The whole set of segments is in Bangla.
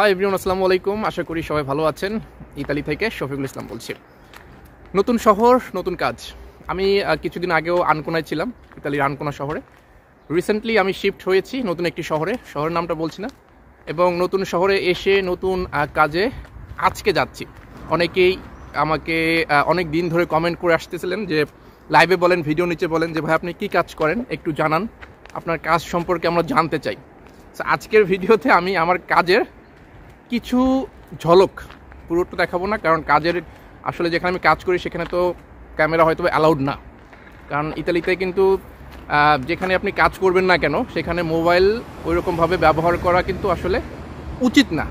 হাই এভরিওয়ান, আসসালামু আলাইকুম। আশা করি সবাই ভালো আছেন। ইতালি থেকে শফিকুল ইসলাম বলছি। নতুন শহর, নতুন কাজ। আমি কিছুদিন আগেও আনকোনায় ছিলাম, ইতালির আনকোনা শহরে। রিসেন্টলি আমি শিফট হয়েছি নতুন একটি শহরে, শহরের নামটা বলছি না, এবং নতুন শহরে এসে নতুন কাজে আজকে যাচ্ছি। অনেকেই আমাকে অনেক দিন ধরে কমেন্ট করে আসতেছিলেন যে লাইভে বলেন, ভিডিও নিচে বলেন যে ভাই আপনি কী কাজ করেন, একটু জানান, আপনার কাজ সম্পর্কে আমরা জানতে চাই। তো আজকের ভিডিওতে আমি আমার কাজের কিছু ঝলক, পুরোটা দেখাবো না, কারণ কাজের আসলে যেখানে আমি কাজ করি সেখানে তো ক্যামেরা হয়তো অ্যালাউড না। কারণ ইতালিতে কিন্তু যেখানে আপনি কাজ করবেন না কেন সেখানে মোবাইল ওইরকমভাবে ব্যবহার করা কিন্তু আসলে উচিত না।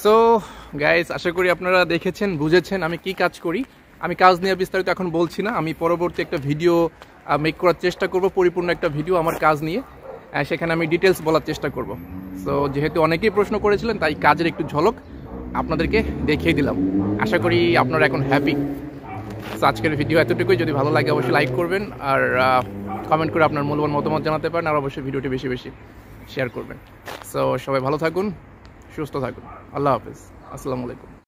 সো গাইস, আশা করি আপনারা দেখেছেন, বুঝেছেন আমি কি কাজ করি। আমি কাজ নিয়ে বিস্তারিত এখন বলছি না, আমি পরবর্তী একটা ভিডিও মেক করার চেষ্টা করব, পরিপূর্ণ একটা ভিডিও আমার কাজ নিয়ে, সেখানে আমি ডিটেলস বলার চেষ্টা করব। সো যেহেতু অনেকেই প্রশ্ন করেছিলেন, তাই কাজের একটু ঝলক আপনাদেরকে দেখিয়ে দিলাম। আশা করি আপনারা এখন হ্যাপি। সো আজকের ভিডিও এতটুকুই। যদি ভালো লাগে অবশ্যই লাইক করবেন, আর কমেন্ট করে আপনার মূল্যবান মতামত জানাতে পারেন, আর অবশ্যই ভিডিওটি বেশি বেশি শেয়ার করবেন। সো সবাই ভালো থাকুন, সুস্থ থাকুন। আল্লাহ হাফেজ, আসসালামু আলাইকুম।